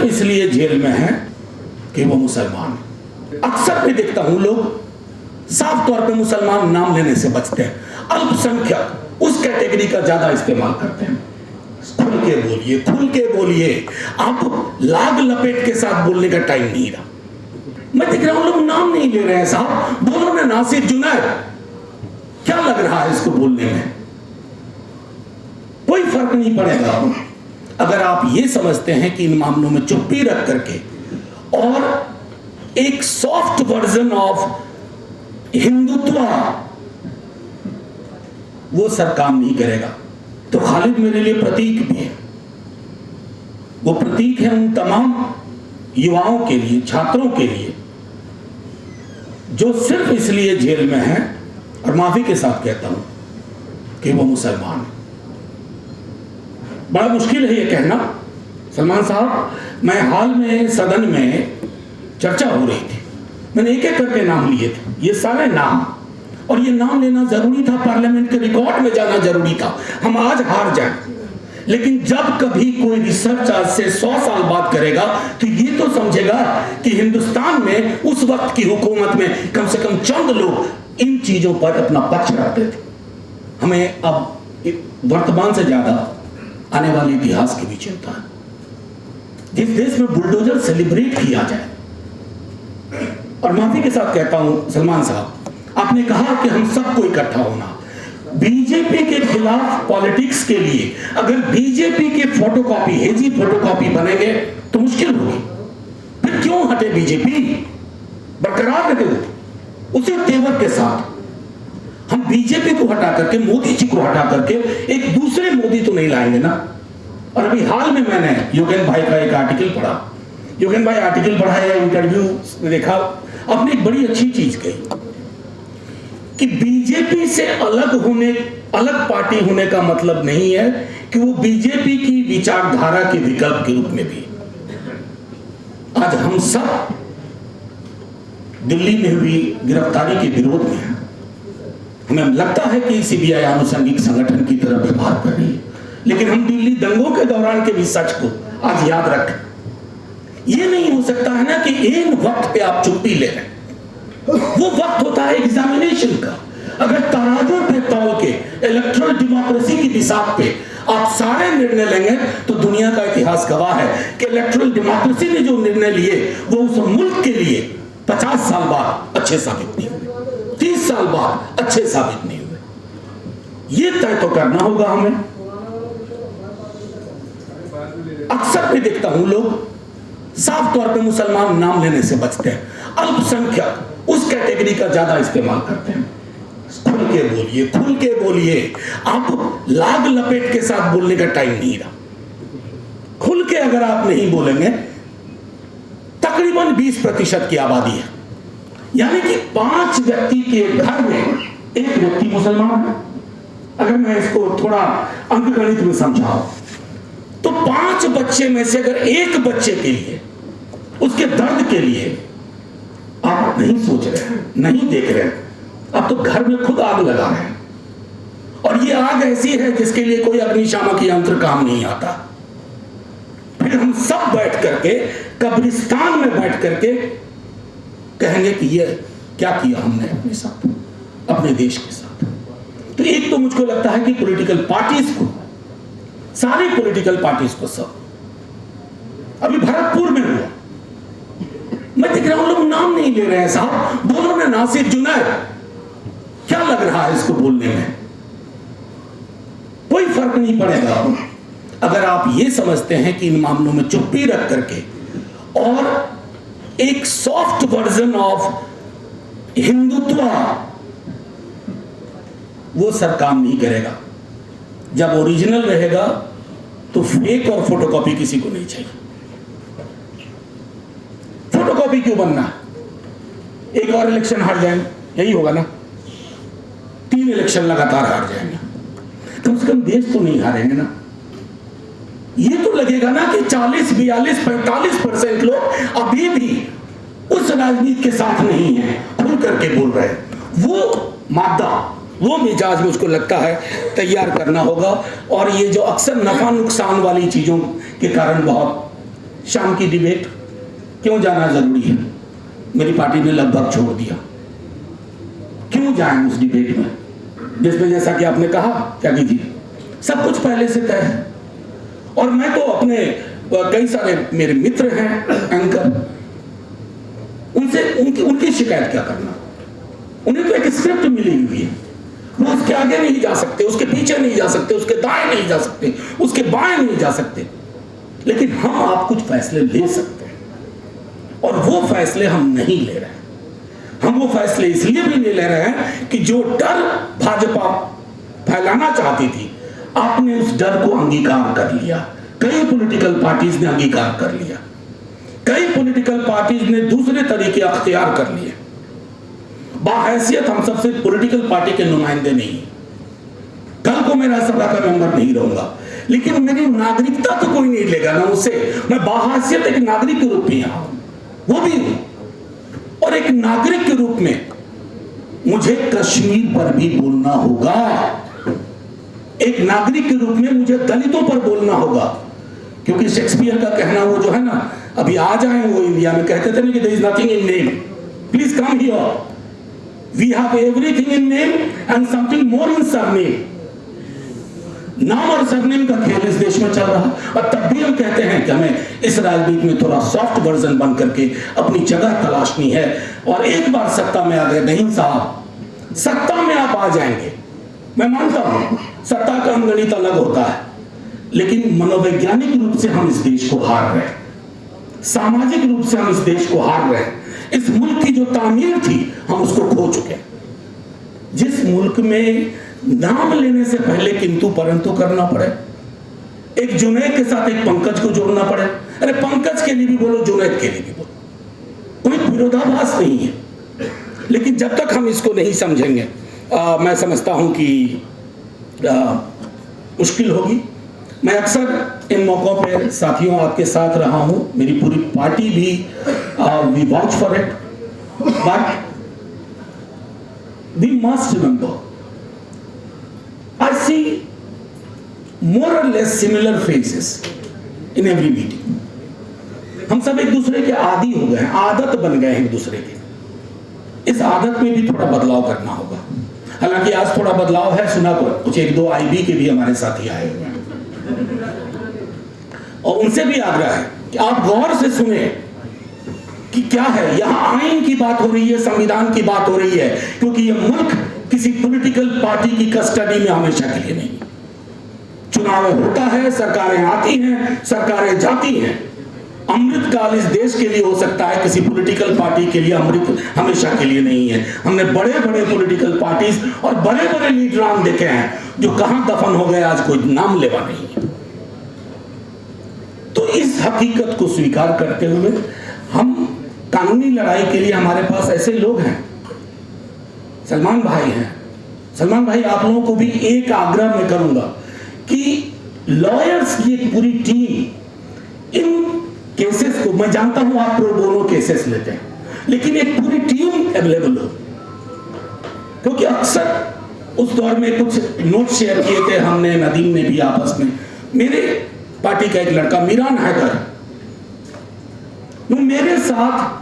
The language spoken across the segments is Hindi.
सिर्फ इसलिए जेल में है कि वो मुसलमान है। अक्सर मैं देखता हूं लोग साफ तौर पे मुसलमान नाम लेने से बचते हैं, अल्पसंख्यक उस कैटेगरी का ज्यादा इस्तेमाल करते हैं। खुल के बोलिए, खुल के बोलिए, आप लाग लपेट के साथ बोलने का टाइम नहीं रहा। मैं देख रहा हूं लोग नाम नहीं ले रहे हैं। साहब बोलो ना, नासिर जुनैद, क्या लग रहा है इसको बोलने में? कोई फर्क नहीं पड़ेगा अगर आप ये समझते हैं कि इन मामलों में चुप्पी रख करके और एक सॉफ्ट वर्जन ऑफ हिंदुत्व वो सर काम नहीं करेगा। तो खालिद मेरे लिए प्रतीक भी है। वो प्रतीक है उन तमाम युवाओं के लिए, छात्रों के लिए जो सिर्फ इसलिए जेल में हैं, और माफी के साथ कहता हूं कि वो मुसलमान है। बड़ा मुश्किल है ये कहना। सलमान साहब, मैं हाल में सदन में चर्चा हो रही थी, मैंने एक एक करके नाम लिए थे, ये सारे नाम, और ये नाम लेना जरूरी था, पार्लियामेंट के रिकॉर्ड में जाना जरूरी था। हम आज हार जाएं, लेकिन जब कभी कोई रिसर्च आज से 100 साल बाद करेगा तो ये तो समझेगा कि हिंदुस्तान में उस वक्त की हुकूमत में कम से कम चंद लोग इन चीजों पर अपना पक्ष रखते थे। हमें अब वर्तमान से ज्यादा आने वाले इतिहास की भी चिंता है। जिस देश में बुलडोजर सेलिब्रेट किया जाए, और माफी के साथ कहता हूं सलमान साहब, आपने कहा कि हम सबको इकट्ठा होना, बीजेपी के खिलाफ पॉलिटिक्स के लिए अगर बीजेपी के फोटोकॉपी, हेजी फोटोकॉपी बनेंगे तो मुश्किल होगी। फिर क्यों हटे बीजेपी? बरकरार रखे उसी तेवर के साथ। हम बीजेपी को हटा करके, मोदी जी को हटा करके एक दूसरे मोदी तो नहीं लाएंगे ना। और अभी हाल में मैंने योगेन भाई का एक आर्टिकल पढ़ा। योगेन भाई आर्टिकल पढ़ा या इंटरव्यू देखा, आपने एक बड़ी अच्छी चीज कही कि बीजेपी से अलग पार्टी होने का मतलब नहीं है कि वो बीजेपी की विचारधारा के विकल्प के रूप में भी। आज हम सब दिल्ली में हुई गिरफ्तारी के विरोध में हैं। हमें लगता है कि सीबीआई आनुषंगिक संगठन की तरह व्यवहार कर रही है, लेकिन हम दिल्ली दंगों के दौरान के भी सच को आज याद रखें। ये नहीं हो सकता है ना कि एक वक्त पे आप चुप्पी ले रहे हैं। वो वक्त होता है एग्जामिनेशन का। अगर तराजू पे तौल के इलेक्ट्रल डेमोक्रेसी की बिसात पे आप सारे निर्णय लेंगे तो दुनिया का इतिहास गवाह है कि इलेक्ट्रल डेमोक्रेसी ने जो निर्णय लिए वो उस मुल्क के लिए 50 साल बाद अच्छे साबित नहीं हुए, 30 साल बाद अच्छे साबित नहीं हुए। ये तय तो करना होगा हमें। अक्सर मैं देखता हूं लोग साफ तौर पे मुसलमान नाम लेने से बचते हैं, अल्पसंख्यक उस कैटेगरी का ज्यादा इस्तेमाल करते हैं। खुल के बोलिए, खुल के बोलिए, आप लाग लपेट के साथ बोलने का टाइम नहीं रहा। खुल के अगर आप नहीं बोलेंगे, तकरीबन 20% की आबादी है, यानी कि 5 व्यक्ति के घर में 1 व्यक्ति मुसलमान है। अगर मैं इसको थोड़ा अंकगणित में समझाऊं तो 5 बच्चे में से अगर 1 बच्चे के लिए, उसके दर्द के लिए आप नहीं सोच रहे हैं, नहीं देख रहे हैं, आप तो घर में खुद आग लगा रहे हैं। और ये आग ऐसी है जिसके लिए कोई अग्निशामक यंत्र काम नहीं आता। फिर हम सब बैठ करके कब्रिस्तान में बैठ करके कहेंगे कि ये क्या किया हमने अपने साथ, अपने देश के साथ। तो एक तो मुझको लगता है कि पॉलिटिकल पार्टीज को, सारी पॉलिटिकल पार्टीज को, सब अभी भरतपुर में हुआ, मैं देख रहा हूं लोग नाम नहीं ले रहे हैं। साहब बोलो ना, नासिर जुनैद, क्या लग रहा है इसको बोलने में? कोई फर्क नहीं पड़ेगा अगर आप ये समझते हैं कि इन मामलों में चुप्पी रख करके और एक सॉफ्ट वर्जन ऑफ हिंदुत्व वो सर काम नहीं करेगा। जब ओरिजिनल रहेगा तो फेक और फोटोकॉपी किसी को नहीं चाहिए। फोटोकॉपी क्यों बनना? एक और इलेक्शन हार जाएंगे, यही होगा ना। 3 इलेक्शन लगातार हार जाएंगे, कम से कम देश तो नहीं हारेंगे ना। ये तो लगेगा ना कि 40, 42, 45% लोग अभी भी उस राजनीति के साथ नहीं है, खुल करके बोल रहे हैं। वो मादा, वो मिजाज मुझको लगता है तैयार करना होगा। और ये जो अक्सर नफा नुकसान वाली चीजों के कारण बहुत शाम की डिबेट क्यों जाना जरूरी है? मेरी पार्टी ने लगभग छोड़ दिया। क्यों जाएं उस डिबेट में जिसमें, जैसा कि आपने कहा क्या कीजिए, सब कुछ पहले से तय है। और मैं तो अपने कई सारे मेरे मित्र हैं एंकर, उनसे उनकी शिकायत क्या करना? उन्हें तो एक स्क्रिप्ट मिली हुई है, वो उसके आगे नहीं जा सकते, उसके पीछे नहीं जा सकते, उसके दाएं नहीं जा सकते, उसके बाएं नहीं जा सकते। लेकिन हम आप कुछ फैसले ले सकते हैं, और वो फैसले हम नहीं ले रहे हैं। हम वो फैसले इसलिए भी नहीं ले रहे हैं कि जो डर भाजपा फैलाना चाहती थी, आपने उस डर को अंगीकार कर लिया। कई पॉलिटिकल पार्टीज ने अंगीकार कर लिया, कई पॉलिटिकल पार्टीज ने दूसरे तरीके अख्तियार कर लिए। बाहैसियत हम सबसे पॉलिटिकल पार्टी के नुमाइंदे नहीं है। कल को मैं राज्यसभा का मेंबर नहीं रहूंगा, लेकिन मेरी नागरिकता तो कोई नहीं लेगा ना उससे। मैं बाहैसियत एक नागरिक के रूप में यहां हूं, वो भी हूं। और एक नागरिक के रूप में मुझे कश्मीर पर भी बोलना होगा। एक नागरिक के रूप में मुझे दलितों पर बोलना होगा, क्योंकि शेक्सपियर का कहना वो जो है ना, अभी आ जाए वो इंडिया में कहते थे ना कि there is nothing in name, please come here, we have everything in name and something more in surname. नाम और सरनेम का खेल इस देश में चल रहा है, और तब भी हम कहते हैं कि हमें इस राजनीति में थोड़ा सॉफ्ट वर्जन बन करके अपनी जगह तलाशनी है। और एक बार सत्ता में आ गए, नहीं साहब, सत्ता में आप आ जाएंगे, मैं मानता हूं सत्ता का अंगणित अलग होता है, लेकिन मनोवैज्ञानिक रूप से हम इस देश को हार रहे हैं, सामाजिक रूप से हम इस देश को हार रहे हैं। इस मुल्क की जो तामीर थी हम उसको खो चुके हैं। जिस मुल्क में नाम लेने से पहले किंतु परंतु करना पड़े, एक जुनैद के साथ एक पंकज को जोड़ना पड़े, अरे पंकज के लिए भी बोलो, जुनैद के लिए भी बोलो, कोई विरोधाभास नहीं है। लेकिन जब तक हम इसको नहीं समझेंगे, मैं समझता हूं कि मुश्किल होगी। मैं अक्सर इन मौकों पर साथियों आपके साथ रहा हूं, मेरी पूरी पार्टी भी, we watch for it, but we must remember I see more or less similar faces in every meeting. हम सब एक दूसरे के आदी हो गए हैं, आदत बन गए हैं एक दूसरे के। इस आदत में भी थोड़ा बदलाव करना होगा। हालांकि आज थोड़ा बदलाव है, सुना कुछ एक दो आईबी के भी हमारे साथी आए हुए हैं, और उनसे भी आग्रह है कि आप गौर से सुने कि क्या है। यहां आईन की बात हो रही है, संविधान की बात हो रही है, क्योंकि यह मुल्क किसी पॉलिटिकल पार्टी की कस्टडी में हमेशा के लिए नहीं। चुनाव होता है, सरकारें आती हैं, सरकारें जाती हैं। अमृतकाल इस देश के लिए हो सकता है, किसी पॉलिटिकल पार्टी के लिए अमृत हमेशा के लिए नहीं है। हमने बड़े बड़े पॉलिटिकल पार्टीज और बड़े बड़े लीडरान देखे हैं जो कहां दफन हो गए, आज कोई नाम लेवा नहीं है। तो इस हकीकत को स्वीकार करते हुए हम कानूनी लड़ाई के लिए, हमारे पास ऐसे लोग हैं, सलमान भाई हैं। सलमान भाई, आप लोगों को भी एक आग्रह मैं करूंगा कि लॉयर्स की एक पूरी टीम इन केसेस को, मैं जानता हूं आप प्रो बोनो केसेस लेते हैं, लेकिन एक पूरी टीम अवेलेबल हो, क्योंकि अक्सर उस दौर में कुछ नोट शेयर किए थे हमने, नदीम ने भी आपस में। मेरे पार्टी का एक लड़का मीरान हैदर, वो मेरे साथ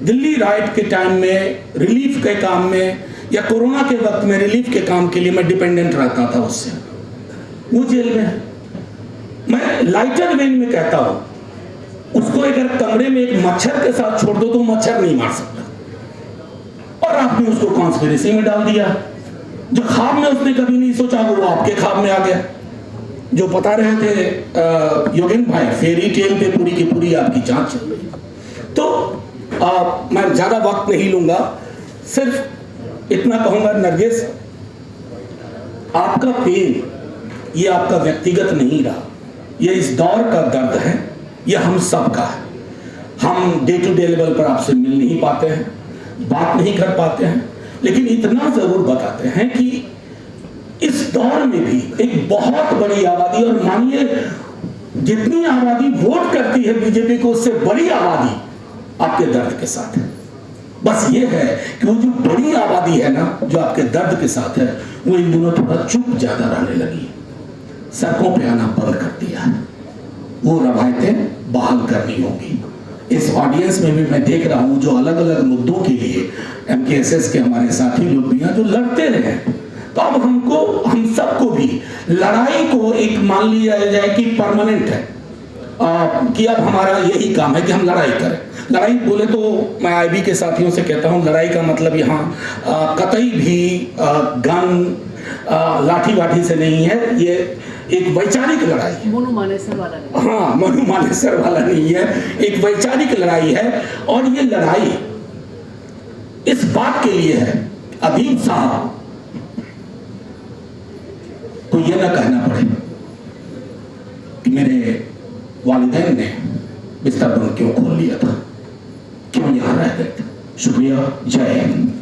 दिल्ली राइट के टाइम में, रिलीफ के काम में, या कोरोना के वक्त में रिलीफ के काम के लिए मैं डिपेंडेंट रहता था उससे। वो जेल में है। मैं लाइटर वेन में कहता हूं, उसको अगर कमरे में एक मच्छर के साथ छोड़ दो तो मच्छर नहीं मार सकता, और आपने उसको कॉन्स्पिरेसी में डाल दिया। जो ख्वाब में उसने कभी नहीं सोचा वो आपके ख्वाब में आ गया। जो बता रहे थे योगेंद्र भाई, फेरी टेल पे पूरी की पूरी आपकी जांच चल रही है। तो मैं ज्यादा वक्त नहीं लूंगा, सिर्फ इतना कहूंगा, नरगिस, आपका पेन ये आपका व्यक्तिगत नहीं रहा, ये इस दौर का दर्द है, ये हम सब का है। हम डे टू डे लेवल पर आपसे मिल नहीं पाते हैं, बात नहीं कर पाते हैं, लेकिन इतना जरूर बताते हैं कि इस दौर में भी एक बहुत बड़ी आबादी, और मानिए जितनी आबादी वोट करती है बीजेपी को, उससे बड़ी आबादी आपके दर्द के साथ है। बस ये है कि वो जो बड़ी आबादी है ना, जो आपके दर्द के साथ है, वो इन दिनों थोड़ा चुप ज्यादा रहने लगी है, सड़कों पे आना बंद कर दिया है। वो रवायतें बहाल करनी होगी। इस ऑडियंस में भी मैं देख रहा हूँ जो अलग अलग मुद्दों के लिए MKSS के हमारे साथी लोग भी हैं जो लड़ते रहे। तो अब हम सबको भी लड़ाई को एक मान लिया जाए कि परमानेंट है, कि अब हमारा यही काम है कि हम लड़ाई करें। लड़ाई बोले तो मैं IB के साथियों से कहता हूँ, लड़ाई का मतलब यहाँ कतई भी गन लाठी वाठी से नहीं है, ये एक वैचारिक लड़ाई है। मनु मानेसर वाला नहीं। हाँ, मनु मानेसर वाला नहीं है, एक वैचारिक लड़ाई है। और ये लड़ाई इस बात के लिए है, अदीब साहब को ये ना कहना पड़े कि मेरे वालिदैन ने बिस्तर बंद क्यों खोल लिया था, क्यों यहाँ रह गए थे। शुक्रिया, जय हिंद।